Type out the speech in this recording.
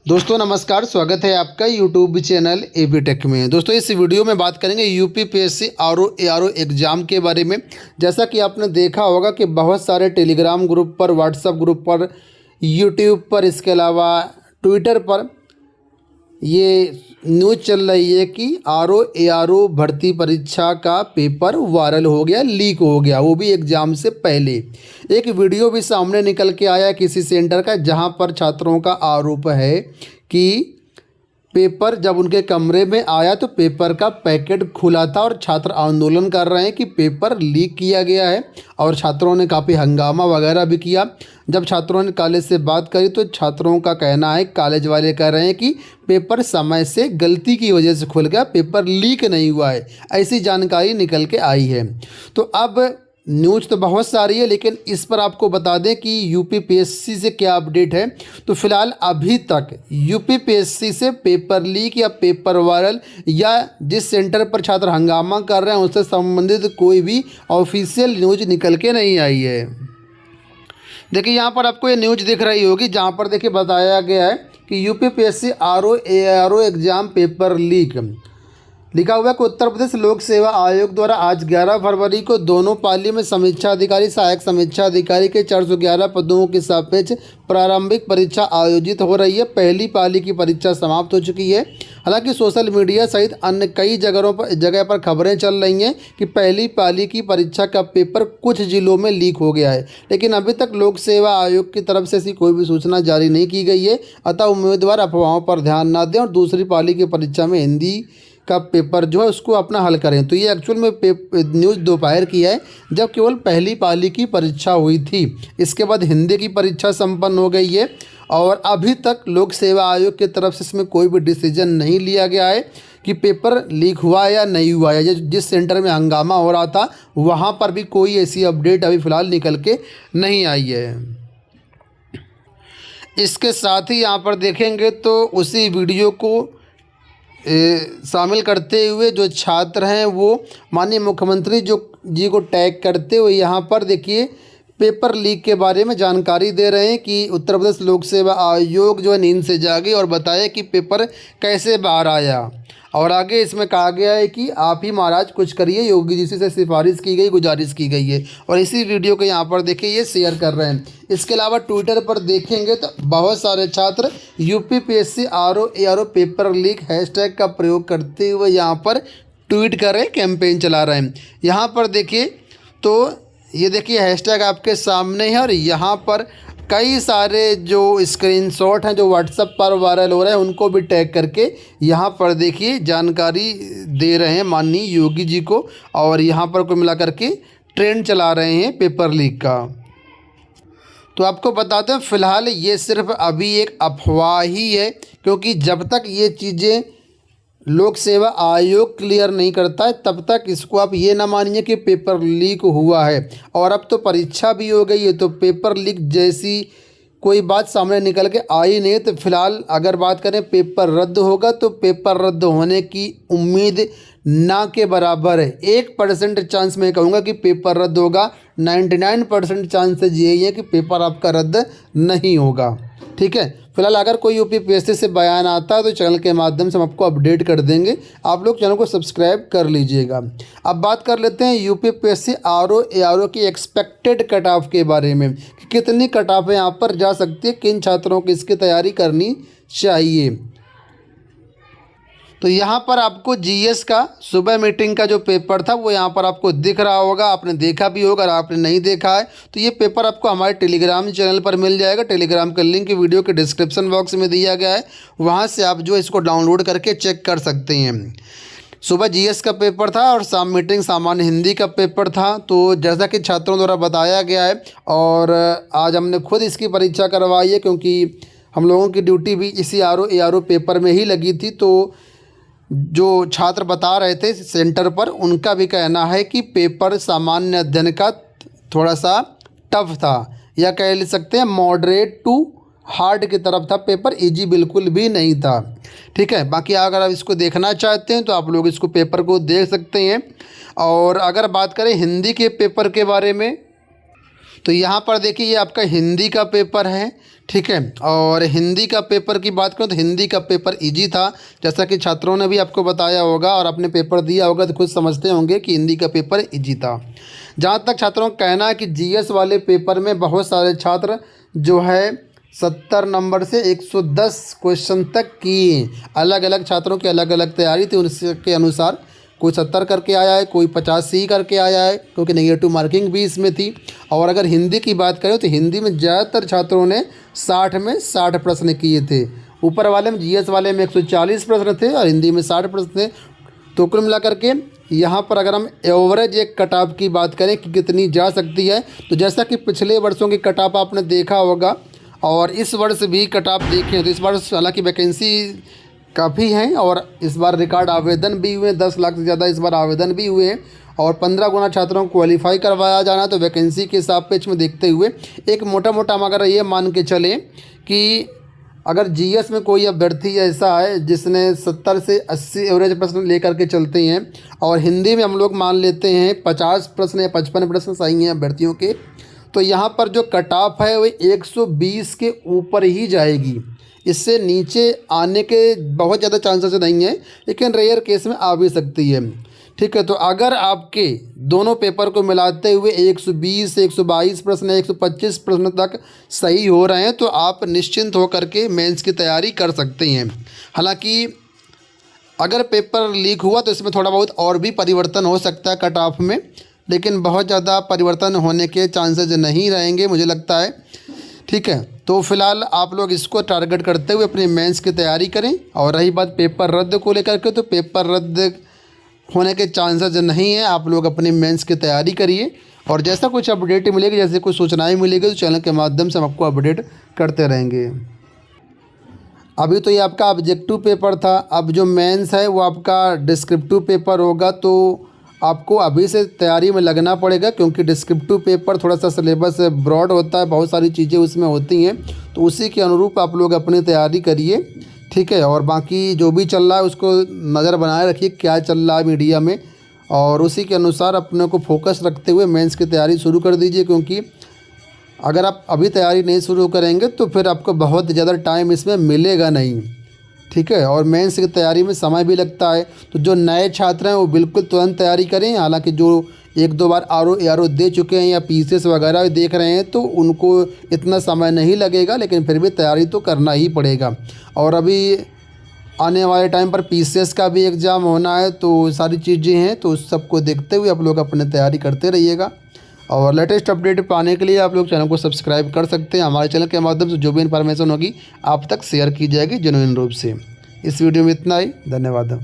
दोस्तों नमस्कार, स्वागत है आपका यूट्यूब चैनल एबी टेक में। दोस्तों इस वीडियो में बात करेंगे यूपीपीएससी आरओ एग्ज़ाम के बारे में। जैसा कि आपने देखा होगा कि बहुत सारे टेलीग्राम ग्रुप पर, व्हाट्सएप ग्रुप पर, यूट्यूब पर, इसके अलावा ट्विटर पर ये न्यूज़ चल रही है कि आरओ भर्ती परीक्षा का पेपर वायरल हो गया, लीक हो गया, वो भी एग्ज़ाम से पहले। एक वीडियो भी सामने निकल के आया किसी सेंटर का, जहां पर छात्रों का आरोप है कि पेपर जब उनके कमरे में आया तो पेपर का पैकेट खुला था और छात्र आंदोलन कर रहे हैं कि पेपर लीक किया गया है। और छात्रों ने काफ़ी हंगामा वगैरह भी किया। जब छात्रों ने कॉलेज से बात करी तो छात्रों का कहना है, कॉलेज वाले कह रहे हैं कि पेपर समय से गलती की वजह से खुल गया, पेपर लीक नहीं हुआ है, ऐसी जानकारी निकल के आई है। तो अब न्यूज़ तो बहुत सारी है, लेकिन इस पर आपको बता दें कि यूपीपीएससी से क्या अपडेट है। तो फिलहाल अभी तक यूपीपीएससी से पेपर लीक या पेपर वायरल या जिस सेंटर पर छात्र हंगामा कर रहे हैं उससे संबंधित कोई भी ऑफिशियल न्यूज़ निकल के नहीं आई है। देखिए यहाँ पर आपको ये न्यूज़ दिख रही होगी, जहाँ पर देखिए बताया गया है कि UPPSC RO exam paper leak लिखा हुआ है कि उत्तर प्रदेश लोक सेवा आयोग द्वारा आज 11 फरवरी को दोनों पाली में समीक्षा अधिकारी, सहायक समीक्षा अधिकारी के 411 पदों के सापेक्ष प्रारंभिक परीक्षा आयोजित हो रही है। पहली पाली की परीक्षा समाप्त हो चुकी है। हालांकि सोशल मीडिया सहित अन्य कई जगह पर खबरें चल रही हैं कि पहली पाली की परीक्षा का पेपर कुछ जिलों में लीक हो गया है, लेकिन अभी तक लोक सेवा आयोग की तरफ से ऐसी कोई भी सूचना जारी नहीं की गई है। अतः उम्मीदवार अफवाहों पर ध्यान न दें और दूसरी पाली की परीक्षा में हिंदी का पेपर जो है उसको अपना हल करें। तो ये एक्चुअल में न्यूज़ दोपहर की है, जब केवल पहली पाली की परीक्षा हुई थी। इसके बाद हिंदी की परीक्षा संपन्न हो गई है और अभी तक लोक सेवा आयोग की तरफ से इसमें कोई भी डिसीजन नहीं लिया गया है कि पेपर लीक हुआ या नहीं हुआ है। जिस सेंटर में हंगामा हो रहा था वहाँ पर भी कोई ऐसी अपडेट अभी फ़िलहाल निकल के नहीं आई है। इसके साथ ही यहाँ पर देखेंगे तो उसी वीडियो को शामिल करते हुए जो छात्र हैं वो माननीय मुख्यमंत्री जी को टैग करते हुए यहाँ पर देखिए पेपर लीक के बारे में जानकारी दे रहे हैं कि उत्तर प्रदेश लोक सेवा आयोग जो है नींद से जागे और बताया कि पेपर कैसे बाहर आया। और आगे इसमें कहा गया है कि आप ही महाराज कुछ करिए, योगी जी से सिफारिश की गई, गुजारिश की गई है। और इसी वीडियो को यहाँ पर देखिए ये शेयर कर रहे हैं। इसके अलावा ट्विटर पर देखेंगे तो बहुत सारे छात्र UPPSC RO paper leak hashtag का प्रयोग करते हुए यहाँ पर ट्वीट कर रहे हैं, कैंपेन चला रहे हैं। यहाँ पर देखिए तो ये देखिए हैशटैग आपके सामने है और यहाँ पर कई सारे जो स्क्रीनशॉट हैं जो व्हाट्सएप पर वायरल हो रहे हैं उनको भी टैग करके यहाँ पर देखिए जानकारी दे रहे हैं माननीय योगी जी को। और यहाँ पर कुल मिला करके ट्रेंड चला रहे हैं पेपर लीक का। तो आपको बताते हैं फ़िलहाल ये सिर्फ अभी एक अफवाह ही है, क्योंकि जब तक ये चीज़ें लोक सेवा आयोग क्लियर नहीं करता है तब तक इसको आप ये ना मानिए कि पेपर लीक हुआ है। और अब तो परीक्षा भी हो गई है तो पेपर लीक जैसी कोई बात सामने निकल के आई नहीं। तो फिलहाल अगर बात करें पेपर रद्द होगा तो पेपर रद्द होने की उम्मीद ना के बराबर है। 1% चांस मैं कहूँगा कि पेपर रद्द होगा, 99% चांसेज यही है कि पेपर आपका रद्द नहीं होगा। ठीक है, फिलहाल अगर कोई यूपीपीएससी से बयान आता है तो चैनल के माध्यम से हम आपको अपडेट कर देंगे। आप लोग चैनल को सब्सक्राइब कर लीजिएगा। अब बात कर लेते हैं यूपीपीएससी आरओ की एक्सपेक्टेड कट ऑफ के बारे में कि कितनी कट ऑफ यहाँ पर जा सकती है, किन छात्रों को इसकी तैयारी करनी चाहिए। तो यहाँ पर आपको जीएस का सुबह मीटिंग का जो पेपर था वो यहाँ पर आपको दिख रहा होगा, आपने देखा भी होगा। अगर आपने नहीं देखा है तो ये पेपर आपको हमारे टेलीग्राम चैनल पर मिल जाएगा। टेलीग्राम का लिंक वीडियो के डिस्क्रिप्शन बॉक्स में दिया गया है, वहाँ से आप जो इसको डाउनलोड करके चेक कर सकते हैं। सुबह जीएस का पेपर था और शाम मीटिंग सामान्य हिंदी का पेपर था। तो जैसा कि छात्रों द्वारा बताया गया है और आज हमने खुद इसकी परीक्षा करवाई है, क्योंकि हम लोगों की ड्यूटी भी इसी आरओ पेपर में ही लगी थी। तो जो छात्र बता रहे थे सेंटर पर, उनका भी कहना है कि पेपर सामान्य अध्ययन का थोड़ा सा टफ था, या कह सकते हैं मॉडरेट टू हार्ड की तरफ था। पेपर इजी बिल्कुल भी नहीं था। ठीक है, बाकी अगर आप इसको देखना चाहते हैं तो आप लोग इसको पेपर को देख सकते हैं। और अगर बात करें हिंदी के पेपर के बारे में तो यहाँ पर देखिए ये आपका हिंदी का पेपर है, ठीक है। और हिंदी का पेपर की बात करूँ तो हिंदी का पेपर इजी था, जैसा कि छात्रों ने भी आपको बताया होगा और आपने पेपर दिया होगा तो खुद समझते होंगे कि हिंदी का पेपर इजी था। जहाँ तक छात्रों का कहना है कि जीएस वाले पेपर में बहुत सारे छात्र जो है 70 नंबर से 110 क्वेश्चन तक किए। अलग अलग छात्रों की अलग अलग तैयारी थी, उसके अनुसार कोई 70 करके आया है, कोई 85 करके आया है, क्योंकि नेगेटिव मार्किंग भी इसमें थी। और अगर हिंदी की बात करें तो हिंदी में ज़्यादातर छात्रों ने 60 में 60 प्रश्न किए थे। ऊपर वाले में जीएस वाले में 140 प्रश्न थे और हिंदी में 60 प्रश्न थे। तो कुल मिलाकर के यहाँ पर अगर हम एवरेज एक कट ऑफ की बात करें कि कितनी जा सकती है, तो जैसा कि पिछले वर्षों की कट ऑफ आपने देखा होगा और इस वर्ष भी कट ऑफ देखें तो इस वर्ष हालांकि वैकेंसी काफ़ी हैं और इस बार रिकॉर्ड आवेदन भी हुए, 10 लाख से ज़्यादा इस बार आवेदन भी हुए हैं और 15 गुना छात्रों को क्वालिफाई करवाया जाना। तो वैकेंसी के सापेक्ष में देखते हुए एक मोटा मोटा हम अगर ये मान के चलें कि अगर जीएस में कोई अभ्यर्थी ऐसा है जिसने 70 से 80 एवरेज प्रश्न लेकर के चलते हैं और हिंदी में हम लोग मान लेते हैं 50 प्रश्न या 55 प्रश्न सही हैं अभ्यर्थियों के, तो यहाँ पर जो कट ऑफ है वो 120 के ऊपर ही जाएगी। इससे नीचे आने के बहुत ज़्यादा चांसेस नहीं है, लेकिन रेयर केस में आ भी सकती है, ठीक है। तो अगर आपके दोनों पेपर को मिलाते हुए 120 से 122 प्रश्न 125 प्रश्न तक सही हो रहे हैं तो आप निश्चिंत होकर के मेंस की तैयारी कर सकते हैं। हालांकि अगर पेपर लीक हुआ तो इसमें थोड़ा बहुत और भी परिवर्तन हो सकता है कट ऑफ में, लेकिन बहुत ज़्यादा परिवर्तन होने के चांसेस नहीं रहेंगे मुझे लगता है, ठीक है। तो फिलहाल आप लोग इसको टारगेट करते हुए अपनी मेंस की तैयारी करें। और रही बात पेपर रद्द को लेकर के, तो पेपर रद्द होने के चांसेस नहीं है, आप लोग अपनी मेंस की तैयारी करिए और जैसा कुछ अपडेट मिलेगी, जैसे कुछ सूचनाएं मिलेगी तो चैनल के माध्यम से हम आपको अपडेट करते रहेंगे। अभी तो ये आपका ऑब्जेक्टिव पेपर था, अब जो मेंस है वो आपका डिस्क्रिप्टिव पेपर होगा, तो आपको अभी से तैयारी में लगना पड़ेगा क्योंकि डिस्क्रिप्टिव पेपर थोड़ा सा सिलेबस ब्रॉड होता है, बहुत सारी चीज़ें उसमें होती हैं, तो उसी के अनुरूप आप लोग अपनी तैयारी करिए, ठीक है। और बाकी जो भी चल रहा है उसको नज़र बनाए रखिए क्या चल रहा है मीडिया में, और उसी के अनुसार अपने को फोकस रखते हुए मेंस की तैयारी शुरू कर दीजिए, क्योंकि अगर आप अभी तैयारी नहीं शुरू करेंगे तो फिर आपको बहुत ज़्यादा टाइम इसमें मिलेगा नहीं, ठीक है। और मेंस की तैयारी में समय भी लगता है, तो जो नए छात्र हैं वो बिल्कुल तुरंत तैयारी करें। हालांकि जो 1-2 बार आरओ दे चुके हैं या पीसीएस वगैरह देख रहे हैं तो उनको इतना समय नहीं लगेगा, लेकिन फिर भी तैयारी तो करना ही पड़ेगा। और अभी आने वाले टाइम पर पीसीएस का भी एग्ज़ाम होना है, तो सारी चीज़ें हैं, तो उस सबको देखते हुए आप लोग अपनी तैयारी करते रहिएगा। और लेटेस्ट अपडेट पाने के लिए आप लोग चैनल को सब्सक्राइब कर सकते हैं। हमारे चैनल के माध्यम से जो भी इन्फॉर्मेशन होगी आप तक शेयर की जाएगी जेन्युइन रूप से। इस वीडियो में इतना ही, धन्यवाद।